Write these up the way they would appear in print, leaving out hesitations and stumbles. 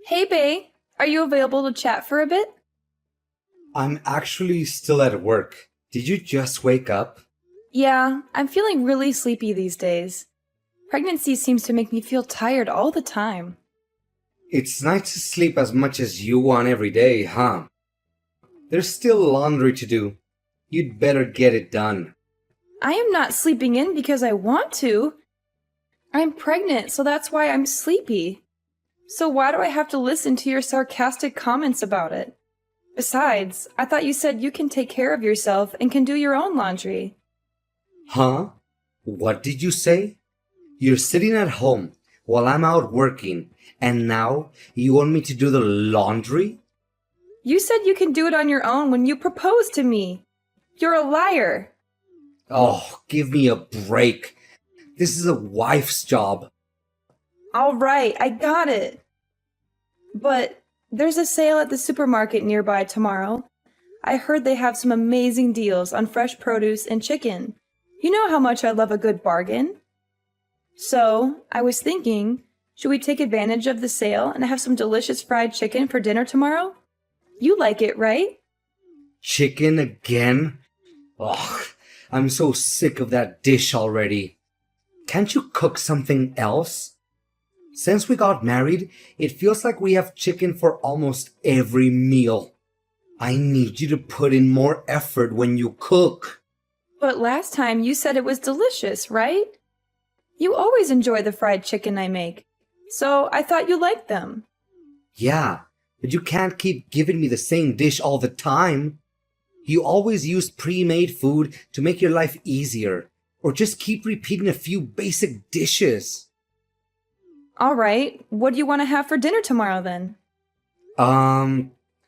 Hey, Bay. Are you available to chat for a bit? I'm actually still at work. Did you just wake up? Yeah, I'm feeling really sleepy these days. Pregnancy seems to make me feel tired all the time. It's nice to sleep as much as you want every day, huh? There's still laundry to do. You'd better get it done. I am not sleeping in because I want to. I'm pregnant, so that's why I'm sleepy. So why do I have to listen to your sarcastic comments about it? Besides, I thought you said you can take care of yourself and can do your own laundry. Huh? What did you say? You're sitting at home while I'm out working, and now you want me to do the laundry? You said you can do it on your own when you proposed to me. You're a liar. Oh, give me a break. This is a wife's job. All right, I got it. But there's a sale at the supermarket nearby tomorrow. I heard they have some amazing deals on fresh produce and chicken. You know how much I love a good bargain. So, I was thinking, should we take advantage of the sale and have some delicious fried chicken for dinner tomorrow? You like it, right? Chicken again? Ugh, I'm so sick of that dish already. Can't you cook something else? Since we got married, it feels like we have chicken for almost every meal. I need you to put in more effort when you cook. But last time you said it was delicious, right? You always enjoy the fried chicken I make, so I thought you liked them. Yeah, but you can't keep giving me the same dish all the time. You always use pre-made food to make your life easier, or just keep repeating a few basic dishes. All right, what do you want to have for dinner tomorrow then?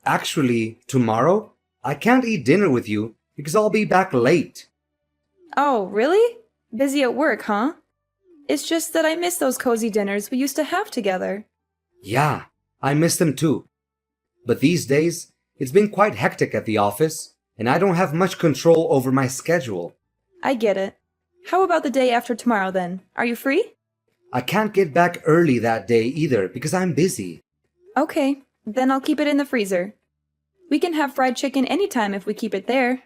Actually, tomorrow, I can't eat dinner with you because I'll be back late. Oh, really? Busy at work, huh? It's just that I miss those cozy dinners we used to have together. Yeah, I miss them too. But these days, it's been quite hectic at the office, and I don't have much control over my schedule. I get it. How about the day after tomorrow then? Are you free? I can't get back early that day either because I'm busy. Okay, then I'll keep it in the freezer. We can have fried chicken anytime if we keep it there.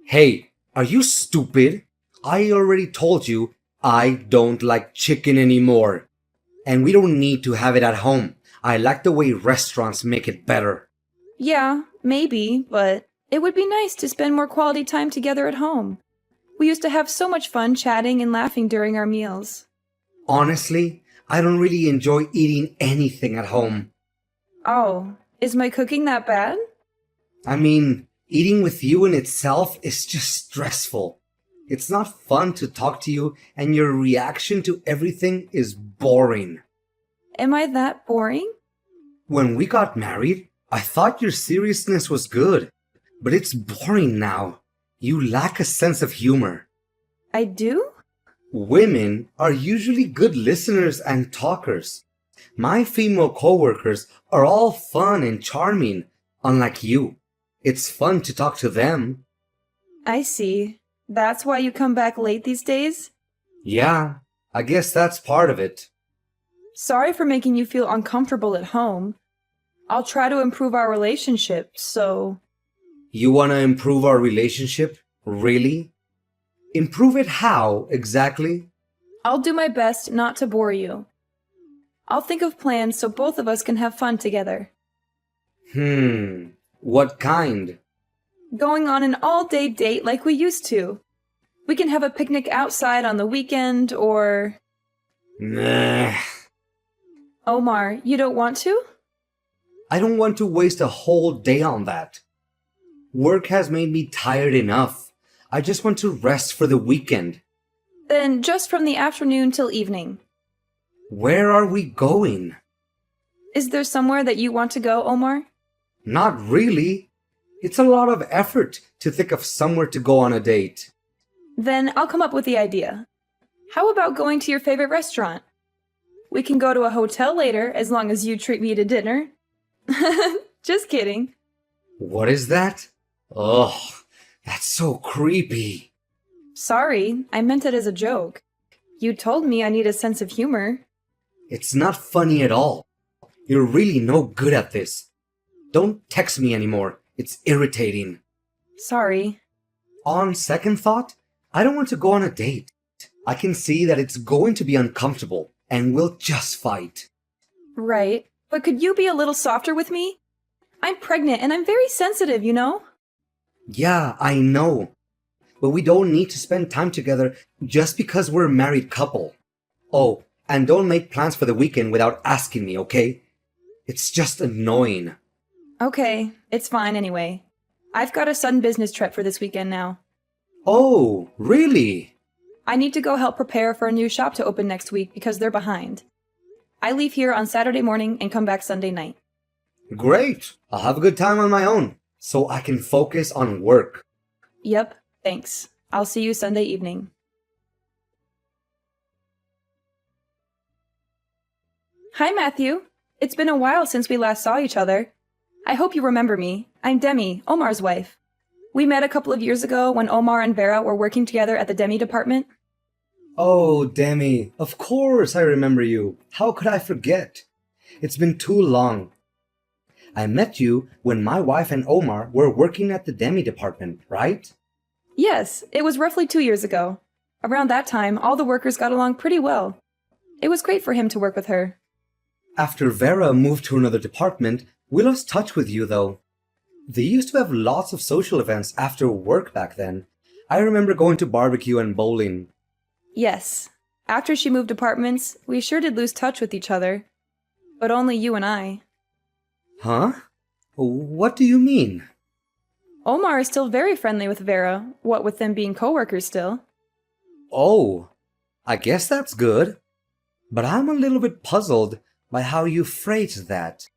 Hey, are you stupid? I already told you I don't like chicken anymore. And we don't need to have it at home. I like the way restaurants make it better. Yeah, maybe, but it would be nice to spend more quality time together at home. We used to have so much fun chatting and laughing during our meals. Honestly, I don't really enjoy eating anything at home. Oh, is my cooking that bad? I mean, eating with you in itself is just stressful. It's not fun to talk to you, and your reaction to everything is boring. Am I that boring? When we got married, I thought your seriousness was good, but it's boring now. You lack a sense of humor. I do? Women are usually good listeners and talkers. My female coworkers are all fun and charming, unlike you. It's fun to talk to them. I see. That's why you come back late these days? Yeah, I guess that's part of it. Sorry for making you feel uncomfortable at home. I'll try to improve our relationship, so... You want to improve our relationship? Really? Improve it how, exactly? I'll do my best not to bore you. I'll think of plans so both of us can have fun together. What kind? Going on an all-day date like we used to. We can have a picnic outside on the weekend, or... Nah. Omar, you don't want to? I don't want to waste a whole day on that. Work has made me tired enough. I just want to rest for the weekend. Then just from the afternoon till evening. Where are we going? Is there somewhere that you want to go, Omar? Not really. It's a lot of effort to think of somewhere to go on a date. Then I'll come up with the idea. How about going to your favorite restaurant? We can go to a hotel later as long as you treat me to dinner. Just kidding. What is that? Ugh, that's so creepy. Sorry, I meant it as a joke. You told me I need a sense of humor. It's not funny at all. You're really no good at this. Don't text me anymore. It's irritating. Sorry. On second thought, I don't want to go on a date. I can see that it's going to be uncomfortable, and we'll just fight. Right. But could you be a little softer with me? I'm pregnant and I'm very sensitive, you know? Yeah, I know. But we don't need to spend time together just because we're a married couple. Oh, and don't make plans for the weekend without asking me, okay? It's just annoying. Okay, it's fine anyway. I've got a sudden business trip for this weekend now. Oh, really? I need to go help prepare for a new shop to open next week because they're behind. I leave here on Saturday morning and come back Sunday night. Great. I'll have a good time on my own, so I can focus on work. Yep, thanks. I'll see you Sunday evening. Hi, Matthew. It's been a while since we last saw each other. I hope you remember me. I'm Demi, Omar's wife. We met a couple of years ago when Omar and Vera were working together at the Demi department. Oh, Demi, of course I remember you. How could I forget? It's been too long. I met you when my wife and Omar were working at the Demi department, right? Yes, it was roughly 2 years ago. Around that time, all the workers got along pretty well. It was great for him to work with her. After Vera moved to another department, we lost touch with you, though. They used to have lots of social events after work back then. I remember going to barbecue and bowling. Yes. After she moved departments, we sure did lose touch with each other. But only you and I. Huh? What do you mean? Omar is still very friendly with Vera, what with them being coworkers still. Oh, I guess that's good. But I'm a little bit puzzled by how you phrased that.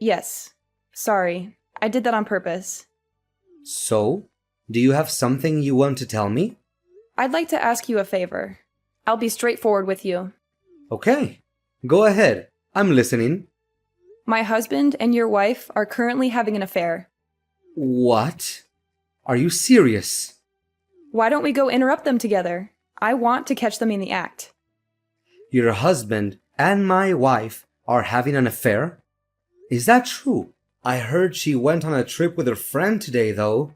Yes. Sorry. I did that on purpose. So, do you have something you want to tell me? I'd like to ask you a favor. I'll be straightforward with you. Okay, go ahead. I'm listening. My husband and your wife are currently having an affair. What? Are you serious? Why don't we go interrupt them together? I want to catch them in the act. Your husband and my wife are having an affair? Is that true? I heard she went on a trip with her friend today, though.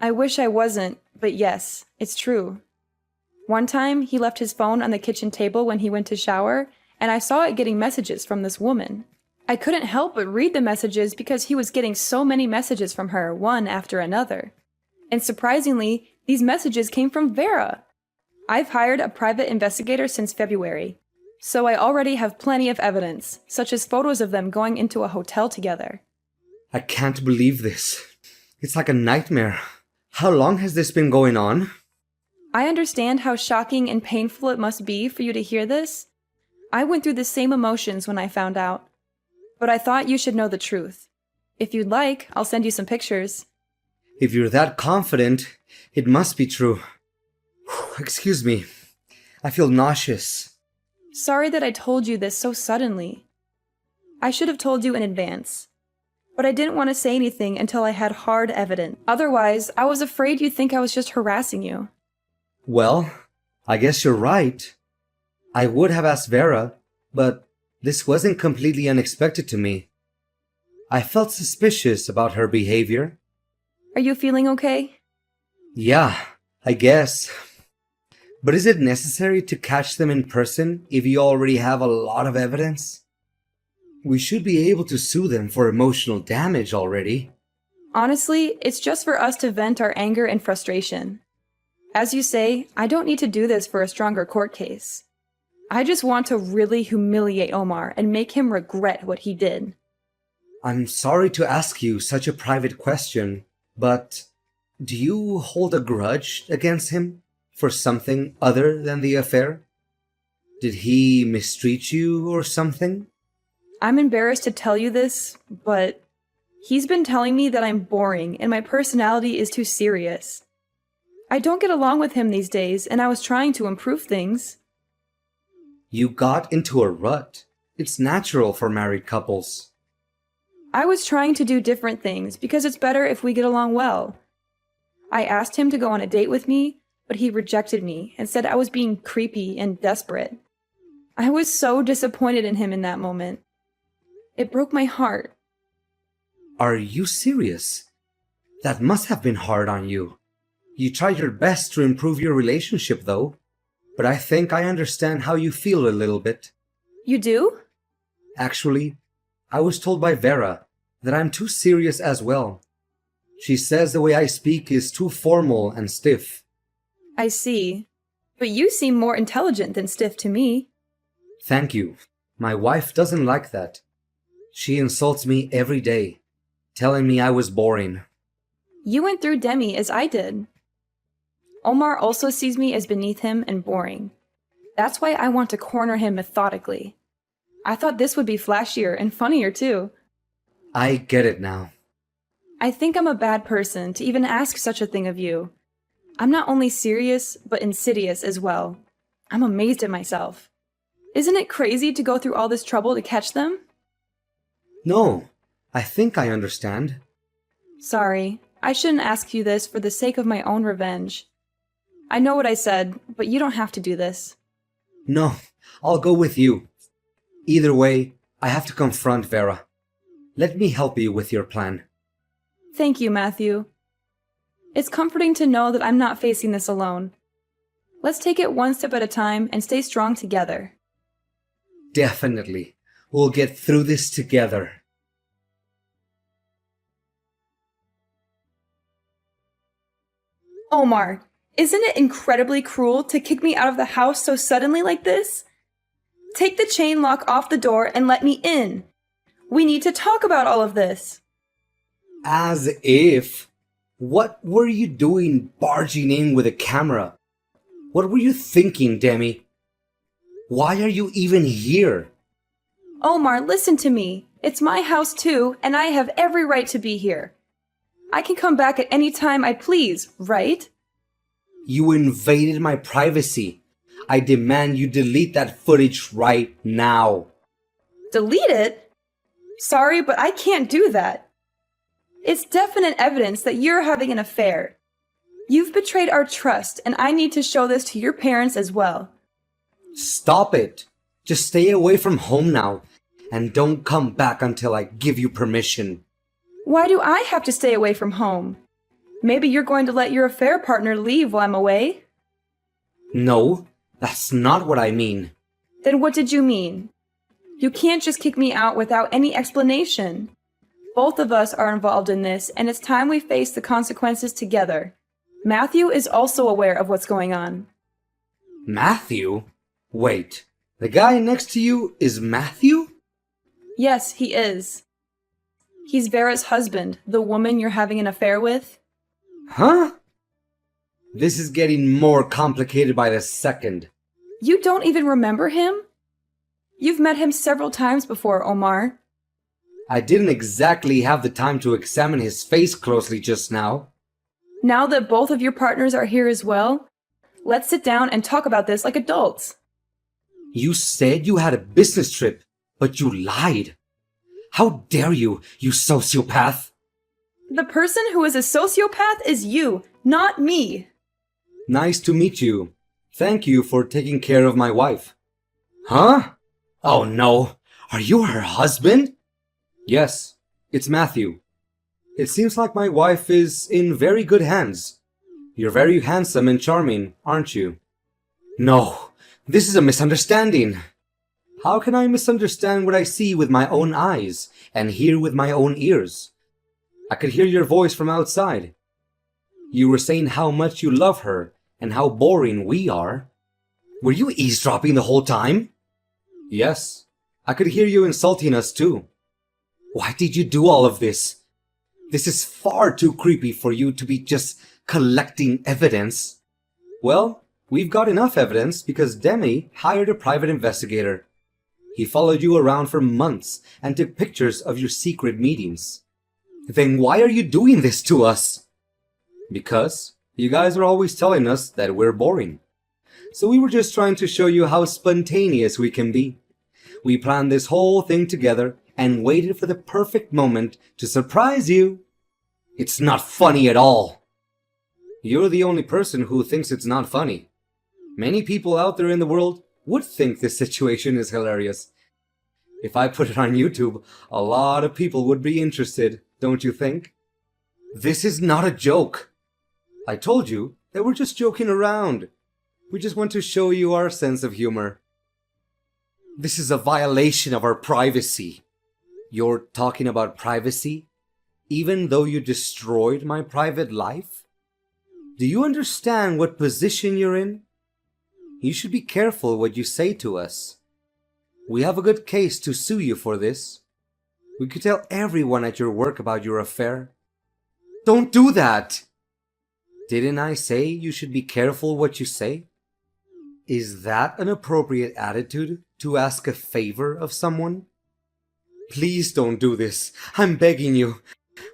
I wish I wasn't, but yes, it's true. One time, he left his phone on the kitchen table when he went to shower, and I saw it getting messages from this woman. I couldn't help but read the messages because he was getting so many messages from her, one after another. And surprisingly, these messages came from Vera. I've hired a private investigator since February, so I already have plenty of evidence, such as photos of them going into a hotel together. I can't believe this. It's like a nightmare. How long has this been going on? I understand how shocking and painful it must be for you to hear this. I went through the same emotions when I found out. But I thought you should know the truth. If you'd like, I'll send you some pictures. If you're that confident, it must be true. Excuse me. I feel nauseous. Sorry that I told you this so suddenly. I should have told you in advance. But I didn't want to say anything until I had hard evidence. Otherwise, I was afraid you'd think I was just harassing you. Well, I guess you're right. I would have asked Vera, but this wasn't completely unexpected to me. I felt suspicious about her behavior. Are you feeling okay? Yeah, I guess. But is it necessary to catch them in person if you already have a lot of evidence? We should be able to sue them for emotional damage already. Honestly, it's just for us to vent our anger and frustration. As you say, I don't need to do this for a stronger court case. I just want to really humiliate Omar and make him regret what he did. I'm sorry to ask you such a private question, but do you hold a grudge against him for something other than the affair? Did he mistreat you or something? I'm embarrassed to tell you this, but he's been telling me that I'm boring and my personality is too serious. I don't get along with him these days, and I was trying to improve things. You got into a rut. It's natural for married couples. I was trying to do different things because it's better if we get along well. I asked him to go on a date with me, but he rejected me and said I was being creepy and desperate. I was so disappointed in him in that moment. It broke my heart. Are you serious? That must have been hard on you. You tried your best to improve your relationship, though. But I think I understand how you feel a little bit. You do? Actually, I was told by Vera that I'm too serious as well. She says the way I speak is too formal and stiff. I see. But you seem more intelligent than stiff to me. Thank you. My wife doesn't like that. She insults me every day, telling me I was boring. You went through Demi as I did. Omar also sees me as beneath him and boring. That's why I want to corner him methodically. I thought this would be flashier and funnier too. I get it now. I think I'm a bad person to even ask such a thing of you. I'm not only serious, but insidious as well. I'm amazed at myself. Isn't it crazy to go through all this trouble to catch them? No, I think I understand. Sorry, I shouldn't ask you this for the sake of my own revenge. I know what I said, but you don't have to do this. No, I'll go with you. Either way, I have to confront Vera. Let me help you with your plan. Thank you, Matthew. It's comforting to know that I'm not facing this alone. Let's take it one step at a time and stay strong together. Definitely. We'll get through this together. Omar, isn't it incredibly cruel to kick me out of the house so suddenly like this? Take the chain lock off the door and let me in. We need to talk about all of this. As if. What were you doing barging in with a camera? What were you thinking, Demi? Why are you even here? Omar, listen to me. It's my house too, and I have every right to be here. I can come back at any time I please, right? You invaded my privacy. I demand you delete that footage right now. Delete it? Sorry, but I can't do that. It's definite evidence that you're having an affair. You've betrayed our trust, and I need to show this to your parents as well. Stop it. Just stay away from home now, and don't come back until I give you permission. Why do I have to stay away from home? Maybe you're going to let your affair partner leave while I'm away? No, that's not what I mean. Then what did you mean? You can't just kick me out without any explanation. Both of us are involved in this, and it's time we face the consequences together. Matthew is also aware of what's going on. Matthew? Wait, the guy next to you is Matthew? Yes, he is. He's Vera's husband, the woman you're having an affair with. Huh? This is getting more complicated by the second. You don't even remember him? You've met him several times before, Omar. I didn't exactly have the time to examine his face closely just now. Now that both of your partners are here as well, let's sit down and talk about this like adults. You said you had a business trip, but you lied. How dare you, you sociopath! The person who is a sociopath is you, not me. Nice to meet you. Thank you for taking care of my wife. Huh? Oh no, are you her husband? Yes, it's Matthew. It seems like my wife is in very good hands. You're very handsome and charming, aren't you? No, this is a misunderstanding. How can I misunderstand what I see with my own eyes and hear with my own ears? I could hear your voice from outside. You were saying how much you love her and how boring we are. Were you eavesdropping the whole time? Yes, I could hear you insulting us too. Why did you do all of this? This is far too creepy for you to be just collecting evidence. Well, we've got enough evidence because Demi hired a private investigator. He followed you around for months and took pictures of your secret meetings. Then why are you doing this to us? Because you guys are always telling us that we're boring. So we were just trying to show you how spontaneous we can be. We planned this whole thing together and waited for the perfect moment to surprise you. It's not funny at all. You're the only person who thinks it's not funny. Many people out there in the world would think this situation is hilarious. If I put it on YouTube, a lot of people would be interested, don't you think? This is not a joke. I told you that we're just joking around. We just want to show you our sense of humor. This is a violation of our privacy. You're talking about privacy, even though you destroyed my private life? Do you understand what position you're in? You should be careful what you say to us. We have a good case to sue you for this. We could tell everyone at your work about your affair. Don't do that! Didn't I say you should be careful what you say? Is that an appropriate attitude to ask a favor of someone? Please don't do this. I'm begging you.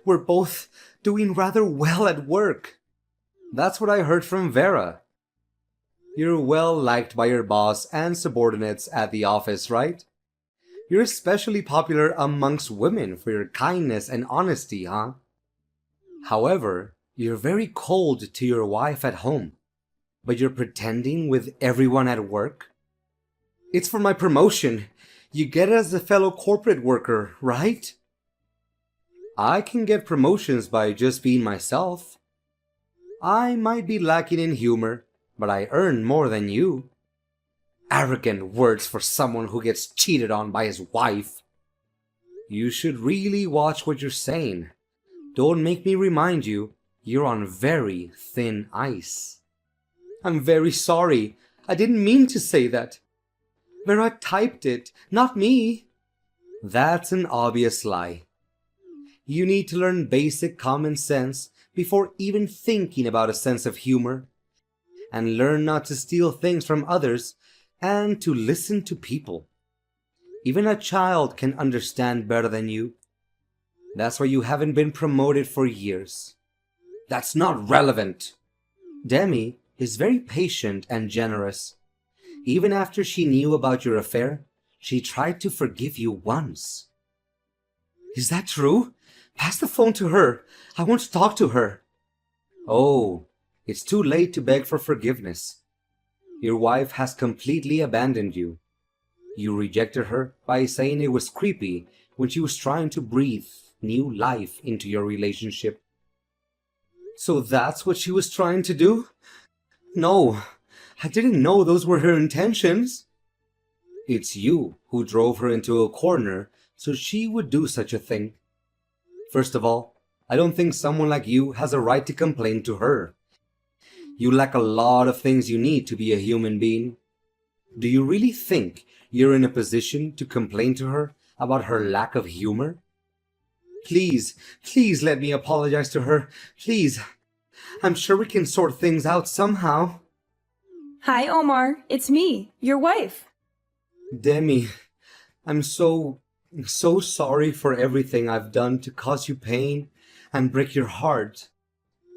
We're both doing rather well at work. That's what I heard from Vera. You're well liked by your boss and subordinates at the office, right? You're especially popular amongst women for your kindness and honesty, huh? However, you're very cold to your wife at home, but you're pretending with everyone at work? It's for my promotion. You get it as a fellow corporate worker, right? I can get promotions by just being myself. I might be lacking in humor, but I earn more than you. Arrogant words for someone who gets cheated on by his wife. You should really watch what you're saying. Don't make me remind you, you're on very thin ice. I'm very sorry. I didn't mean to say that. Vera typed it, not me. That's an obvious lie. You need to learn basic common sense before even thinking about a sense of humor. And learn not to steal things from others and to listen to people. Even a child can understand better than you. That's why you haven't been promoted for years. That's not relevant. Demi is very patient and generous. Even after she knew about your affair, she tried to forgive you once. Is that true? Pass the phone to her. I want to talk to her. Oh, it's too late to beg for forgiveness. Your wife has completely abandoned you. You rejected her by saying it was creepy when she was trying to breathe new life into your relationship. So that's what she was trying to do? No, I didn't know those were her intentions. It's you who drove her into a corner so she would do such a thing. First of all, I don't think someone like you has a right to complain to her. You lack a lot of things you need to be a human being. Do you really think you're in a position to complain to her about her lack of humor? Please, please let me apologize to her. Please. I'm sure we can sort things out somehow. Hi, Omar. It's me, your wife. Demi, I'm so sorry for everything I've done to cause you pain and break your heart.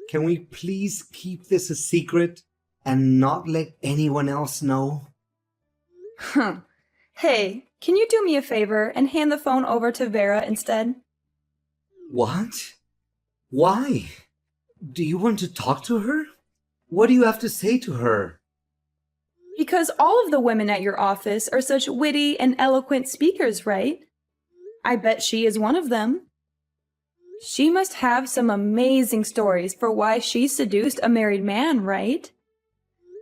Can we please keep this a secret and not let anyone else know? Hey, can you do me a favor and hand the phone over to Vera instead? What? Why? Do you want to talk to her? What do you have to say to her? Because all of the women at your office are such witty and eloquent speakers, right? I bet she is one of them. She must have some amazing stories for why she seduced a married man, right?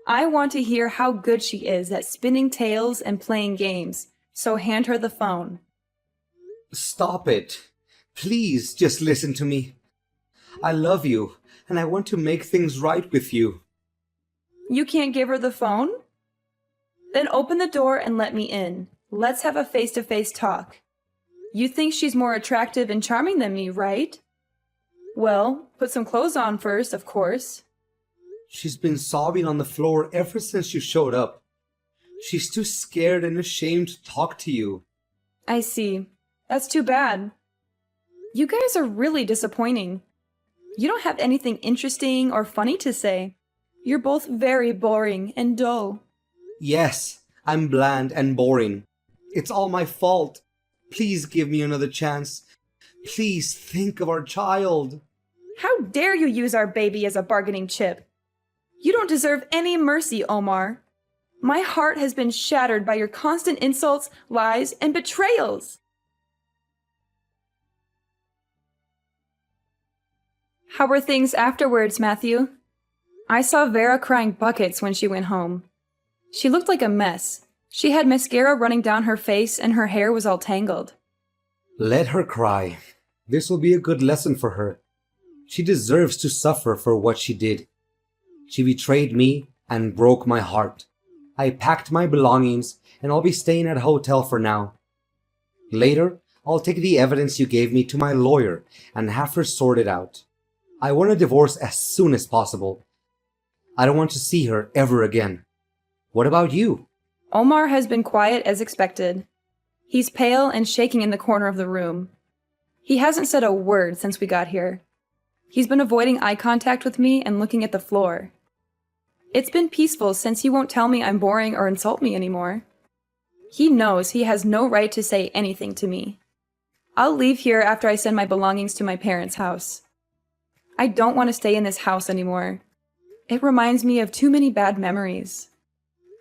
I want to hear how good she is at spinning tales and playing games, so hand her the phone. Stop it. Please just listen to me. I love you, and I want to make things right with you. You can't give her the phone? Then open the door and let me in. Let's have a face-to-face talk. You think she's more attractive and charming than me, right? Well, put some clothes on first, of course. She's been sobbing on the floor ever since you showed up. She's too scared and ashamed to talk to you. I see. That's too bad. You guys are really disappointing. You don't have anything interesting or funny to say. You're both very boring and dull. Yes, I'm bland and boring. It's all my fault. Please give me another chance. Please think of our child. How dare you use our baby as a bargaining chip? You don't deserve any mercy, Omar. My heart has been shattered by your constant insults, lies, and betrayals. How were things afterwards, Matthew? I saw Vera crying buckets when she went home. She looked like a mess. She had mascara running down her face and her hair was all tangled. Let her cry. This will be a good lesson for her. She deserves to suffer for what she did. She betrayed me and broke my heart. I packed my belongings and I'll be staying at a hotel for now. Later, I'll take the evidence you gave me to my lawyer and have her sort it out. I want a divorce as soon as possible. I don't want to see her ever again. What about you? Omar has been quiet as expected. He's pale and shaking in the corner of the room. He hasn't said a word since we got here. He's been avoiding eye contact with me and looking at the floor. It's been peaceful since he won't tell me I'm boring or insult me anymore. He knows he has no right to say anything to me. I'll leave here after I send my belongings to my parents' house. I don't want to stay in this house anymore. It reminds me of too many bad memories.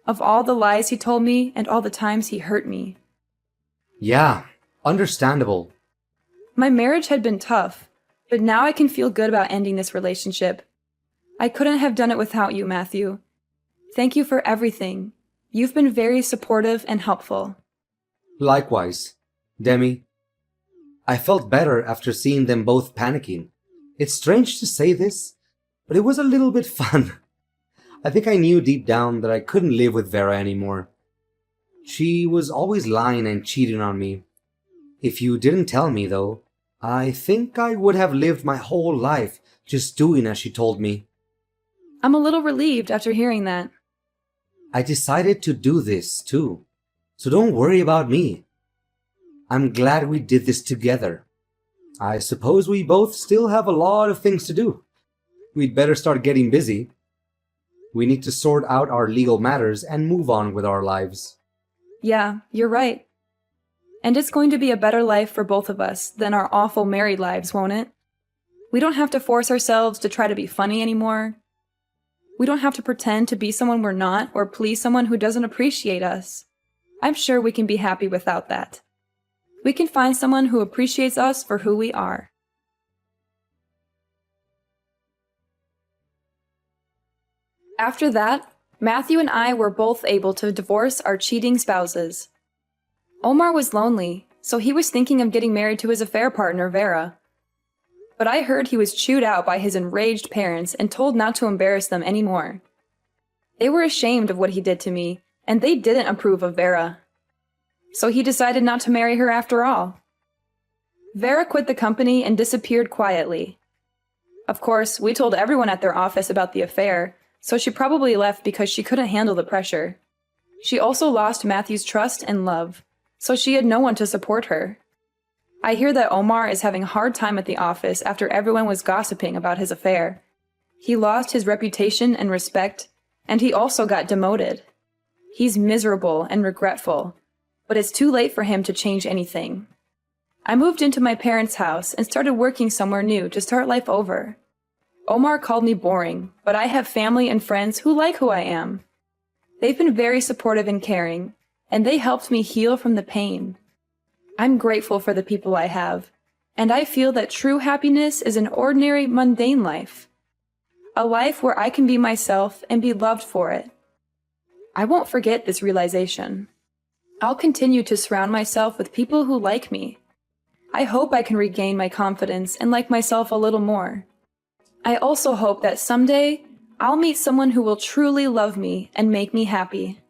Of all the lies he told me and all the times he hurt me. Yeah, understandable. My marriage had been tough, but now I can feel good about ending this relationship. I couldn't have done it without you, Matthew. Thank you for everything. You've been very supportive and helpful. Likewise, Demi. I felt better after seeing them both panicking. It's strange to say this, but it was a little bit fun. I think I knew deep down that I couldn't live with Vera anymore. She was always lying and cheating on me. If you didn't tell me, though, I think I would have lived my whole life just doing as she told me. I'm a little relieved after hearing that. I decided to do this, too, so don't worry about me. I'm glad we did this together. I suppose we both still have a lot of things to do. We'd better start getting busy. We need to sort out our legal matters and move on with our lives. Yeah, you're right. And it's going to be a better life for both of us than our awful married lives, won't it? We don't have to force ourselves to try to be funny anymore. We don't have to pretend to be someone we're not or please someone who doesn't appreciate us. I'm sure we can be happy without that. We can find someone who appreciates us for who we are. After that, Matthew and I were both able to divorce our cheating spouses. Omar was lonely, so he was thinking of getting married to his affair partner, Vera. But I heard he was chewed out by his enraged parents and told not to embarrass them anymore. They were ashamed of what he did to me, and they didn't approve of Vera. So he decided not to marry her after all. Vera quit the company and disappeared quietly. Of course, we told everyone at their office about the affair, so she probably left because she couldn't handle the pressure. She also lost Matthew's trust and love, so she had no one to support her. I hear that Omar is having a hard time at the office after everyone was gossiping about his affair. He lost his reputation and respect, and he also got demoted. He's miserable and regretful, but it's too late for him to change anything. I moved into my parents' house and started working somewhere new to start life over. Omar called me boring, but I have family and friends who like who I am. They've been very supportive and caring, and they helped me heal from the pain. I'm grateful for the people I have, and I feel that true happiness is an ordinary, mundane life. A life where I can be myself and be loved for it. I won't forget this realization. I'll continue to surround myself with people who like me. I hope I can regain my confidence and like myself a little more. I also hope that someday I'll meet someone who will truly love me and make me happy.